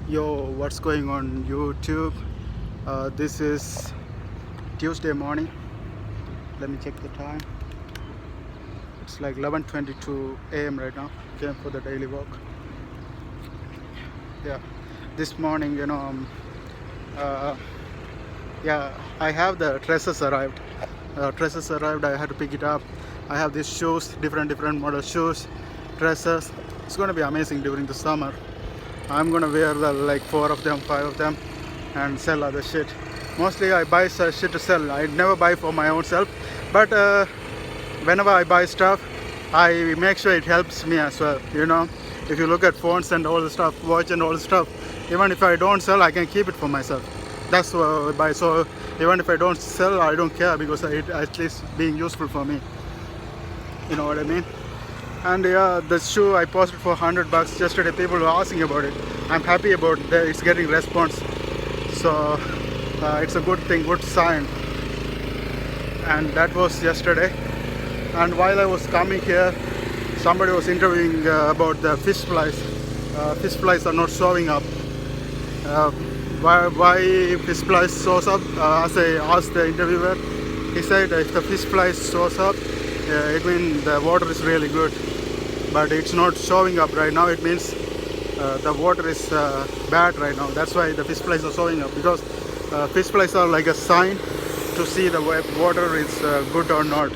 Yo, what's going on YouTube? This is Tuesday morning. Let me check the time. It's like 11:22 a.m. right now. Came for the daily walk. Yeah, this morning, uh, yeah, I have the dresses arrived. Dresses arrived. I had to pick it up. I have these shoes, different model shoes, dresses. It's gonna be amazing during the summer. I'm gonna wear the like 4 of them, 5 of them, and sell other shit. Mostly I buy shit to sell. I never buy for my own self, but whenever I buy stuff, I make sure it helps me as well. If you look at phones and all the stuff, watch and all the stuff, even if I don't sell, I can keep it for myself. That's what I buy. So even if I don't sell, I don't care because it at least being useful for me. You know what I mean? And yeah, the shoe I posted for $100 yesterday. People were asking about it. I'm happy about it. It's getting response. So it's a good thing, good sign. And that was yesterday. And while I was coming here, somebody was interviewing about the fish flies. Fish flies are not showing up. Why fish flies shows up? As I asked the interviewer, he said if the fish flies shows up, it means the water is really good. But it's not showing up right now. It means the water is bad right now. That's why the fish flies are showing up, because fish flies are like a sign to see the water is good or not.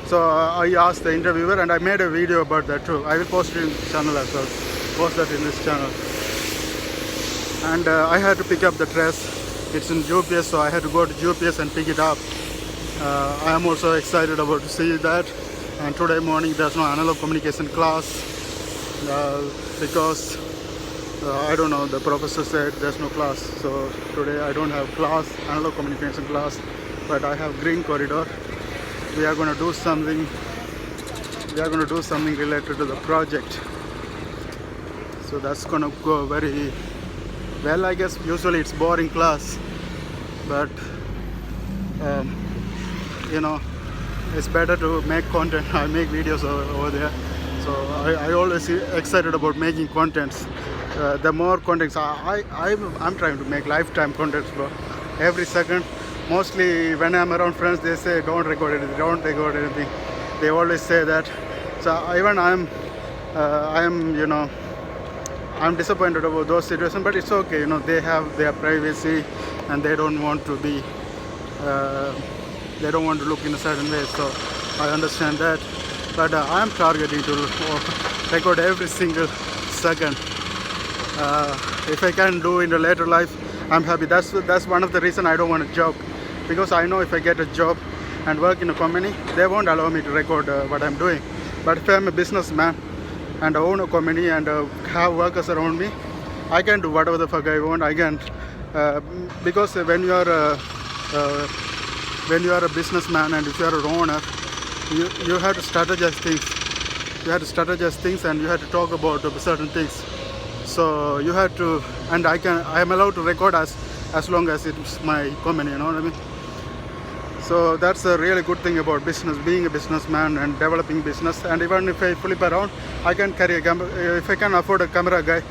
So I asked the interviewer, and I made a video about that too. I will post it in the channel as well. Post that in this channel. And I had to pick up the dress. It's in UPS, so I had to go to UPS and pick it up. I am also excited about to see that. And today morning there's no analog communication class because I don't know, the professor said there's no class. So today I don't have class, analog communication class, but I have green corridor. We are going to do something. We are going to do something related to the project. So that's going to go very well, I guess. Usually it's boring class, but it's better to make content. I make videos over there, so I always excited about making contents. The more contents, I'm trying to make lifetime contents, bro. Every second. Mostly when I'm around friends, they say don't record anything, don't record anything. They always say that. So even I'm disappointed about those situations, but it's okay. They have their privacy, and they don't want to be. They don't want to look in a certain way, so I understand that. But I'm targeting to record every single second. If I can do in the later life, I'm happy. That's one of the reasons I don't want a job, because I know if I get a job and work in a company, they won't allow me to record what I'm doing. But if I'm a businessman and I own a company and have workers around me, I can do whatever the fuck I want. I can because when you are a businessman and if you are an owner, you have to strategize things. You have to strategize things, and you have to talk about certain things. So you have to, and I am allowed to record as long as it's my company. You know what I mean? So that's a really good thing about business, being a businessman and developing business. And even if I flip around, I can carry a camera. If I can afford a camera guy,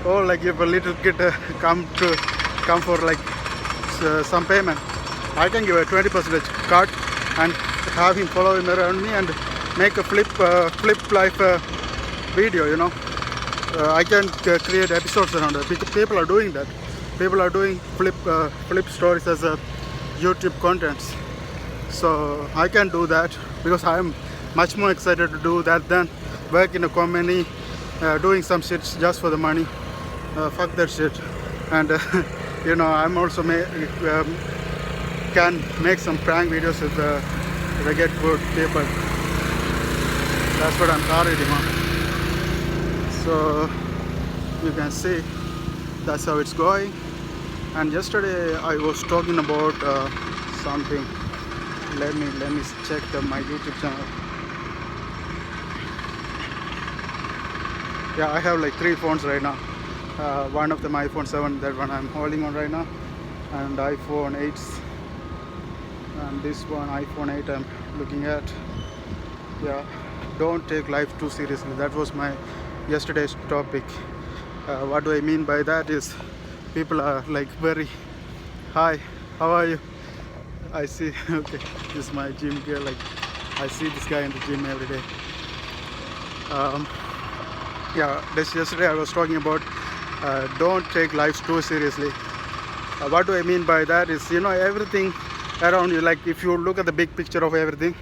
or like if a little kid come for like some payment, I can give a 20% cut and have him follow him around me and make a flip life video. I can create episodes around it. People are doing that. People are doing flip stories as a YouTube contents. So I can do that because I am much more excited to do that than work in a company doing some shit just for the money. Fuck that shit. And I'm also can make some prank videos if I get good people. That's what I'm targeting on. So you can see that's how it's going. And yesterday I was talking about something. Let me check my YouTube channel. Yeah, I have like 3 phones right now. One of them iPhone 7, that one I'm holding on right now, and iPhone 8s, and this one iPhone 8 I'm looking at. Yeah, don't take life too seriously. That was my yesterday's topic. What do I mean by that is people are like very, hi, how are you? I see, okay, this is my gym gear. Like I see this guy in the gym every day. Um, yeah, this yesterday I was talking about don't take life too seriously. What do I mean by that is, everything around you, like if you look at the big picture of everything,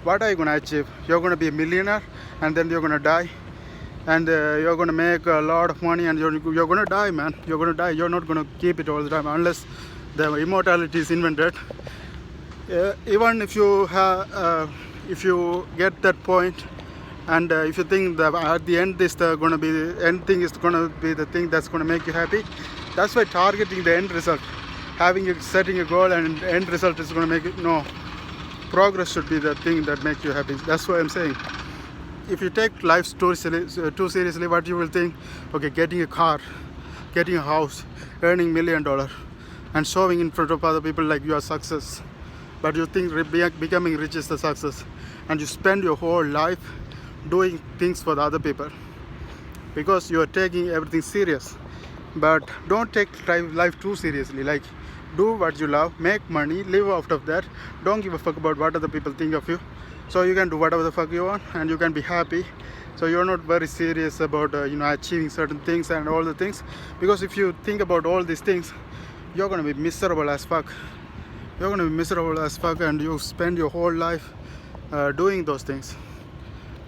what are you going to achieve? You're going to be a millionaire and then you're going to die, and you're going to make a lot of money and you're going to die, man. You're going to die. You're not going to keep it all the time unless the immortality is invented. Even if if you get that point, and if you think that at the end this going to be the end thing is going to be the thing that's going to make you happy, that's why targeting the end result, setting a goal and end result is going to make it. No, progress should be the thing that makes you happy. That's what I'm saying. If you take life too seriously, what you will think, okay, getting a car, getting a house, earning $1 million and showing in front of other people like you are success, but you think becoming rich is the success, and you spend your whole life doing things for the other people because you are taking everything serious. But don't take life too seriously. Like, do what you love, make money, live out of that. Don't give a fuck about what other people think of you. So you can do whatever the fuck you want and you can be happy. So you're not very serious about achieving certain things and all the things, because if you think about all these things, you're gonna be miserable as fuck. You're gonna be miserable as fuck, and you spend your whole life doing those things.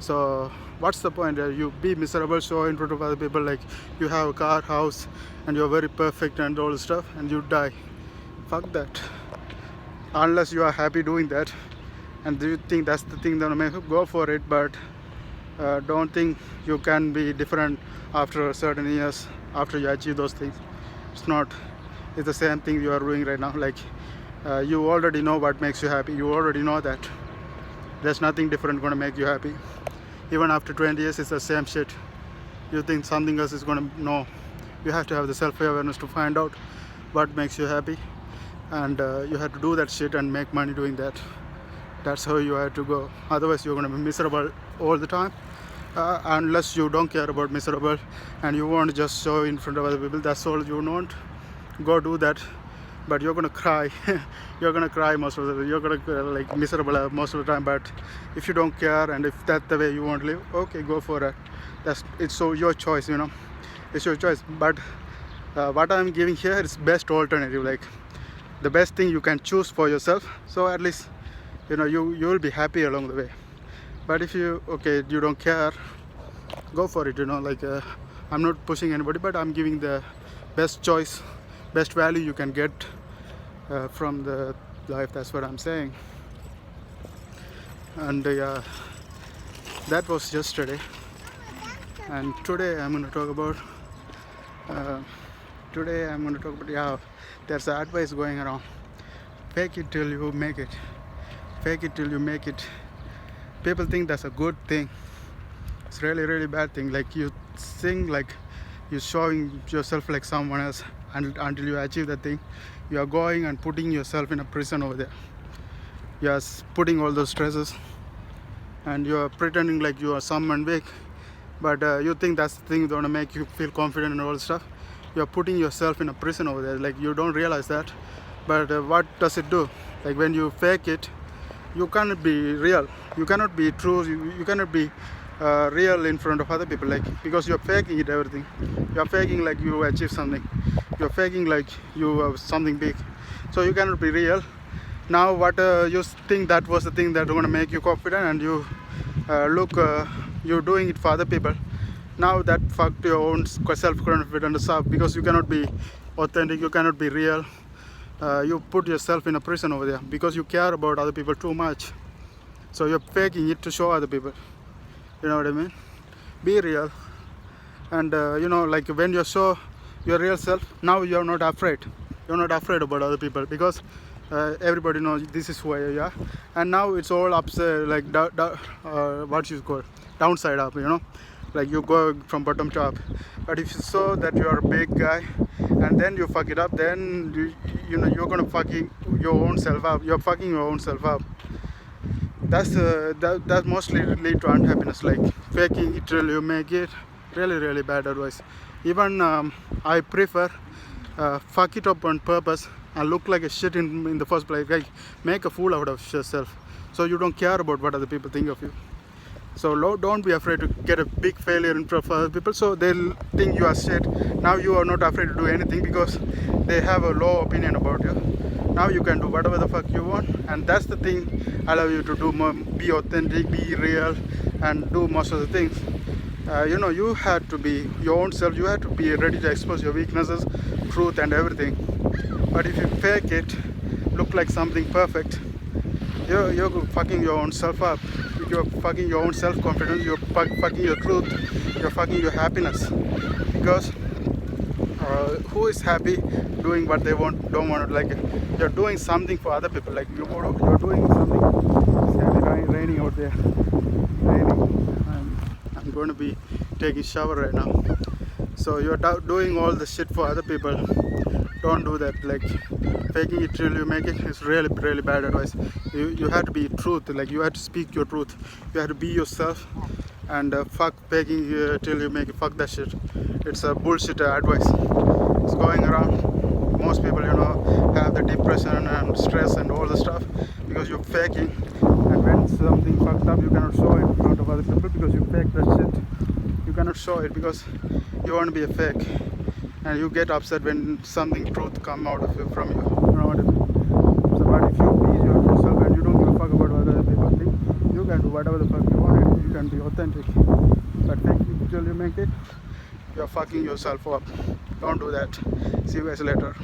So what's the point? You be miserable, show in front of other people like you have a car, house, and you're very perfect and all the stuff, and you die. Fuck that. Unless you are happy doing that and you think that's the thing that will make you go for it. But don't think you can be different after certain years after you achieve those things. It's not. It's the same thing you are doing right now. Like you already know what makes you happy. You already know that there's nothing different going to make you happy. Even after 20 years, it's the same shit. You think something else is going to, no. You have to have the self-awareness to find out what makes you happy, and you have to do that shit and make money doing that. That's how you have to go. Otherwise you're going to be miserable all the time, unless you don't care about miserable and you want to just show in front of other people. That's all you want. Go do that, but you're going to cry. You're going to cry most of the time. You're going to like miserable most of the time. But if you don't care and if that's the way you want to live, okay, go for it. It's so your choice, it's your choice. But what I'm giving here is best alternative, like the best thing you can choose for yourself. So at least you will be happy along the way. But if you don't care, go for it. Like I'm not pushing anybody, but I'm giving the best choice, best value you can get from the life. That's what I'm saying. And that was yesterday, and today I'm going to talk about there's an advice going around: fake it till you make it. Fake it till you make it. People think that's a good thing. It's really, really bad thing. Like you sing like you're showing yourself like someone else, and until you achieve that thing, you are going and putting yourself in a prison over there. You are putting all those stresses, and you are pretending like you are someone big, but you think that's the thing gonna make you feel confident and all stuff. You are putting yourself in a prison over there. Like you don't realize that, but what does it do? Like when you fake it, you cannot be real. You cannot be true. You cannot be real in front of other people, like, because you're faking it everything. You're faking like you achieve something. You're faking like you have something big. So you cannot be real. Now what you think that was the thing that going to make you confident, and you you're doing it for other people. Now that fucked your own self-confidence up, because you cannot be authentic. You cannot be real. You put yourself in a prison over there because you care about other people too much. So you're faking it to show other people. You know what I mean? Be real. And like when you show your real self, now you're not afraid. You're not afraid about other people, because everybody knows this is who you are. And now it's all upside, like what you call downside up. Like you go from bottom to up. But if you show that you are a big guy and then you fuck it up, then you're gonna fucking your own self up. You're fucking your own self up. That mostly lead to unhappiness. Like faking it till you make it. Really, really bad advice. Even I prefer fuck it up on purpose and look like a shit in the first place. Like, make a fool out of yourself, so you don't care about what other people think of you. So don't be afraid to get a big failure in front of other people, so they'll think you are shit. Now you are not afraid to do anything because they have a low opinion about you. Now you can do whatever the fuck you want, and that's the thing allow you to do more, be authentic, be real, and do most of the things. You had to be your own self. You had to be ready to expose your weaknesses, truth, and everything. But if you fake it, look like something perfect, you're fucking your own self up. You're fucking your own self-confidence. You're fucking your truth. You're fucking your happiness. Because who is happy doing what they don't want? Like, you're doing something for other people. Like, you're doing something. It's raining out there. Raining. I'm going to be taking shower right now. So you're doing all the shit for other people. Don't do that. Like, faking it till you make it is really, really bad advice. You have to be truth. Like, you have to speak your truth. You have to be yourself. And fuck faking till you make it. Fuck that shit. It's a bullshit advice. It's going around. Most people, have the depression and stress and all the stuff because you're faking. And when something fucked up, you cannot show it in front of other people because you fake that shit. You cannot show it because you want to be a fake. And you get upset when something truth come out of you from you. You know what I mean? So, but if you be yourself and you don't give a fuck about what other people think, you can do whatever the fuck you want and you can be authentic. But fake it till you make it, you're fucking yourself up. Don't do that. See you guys later.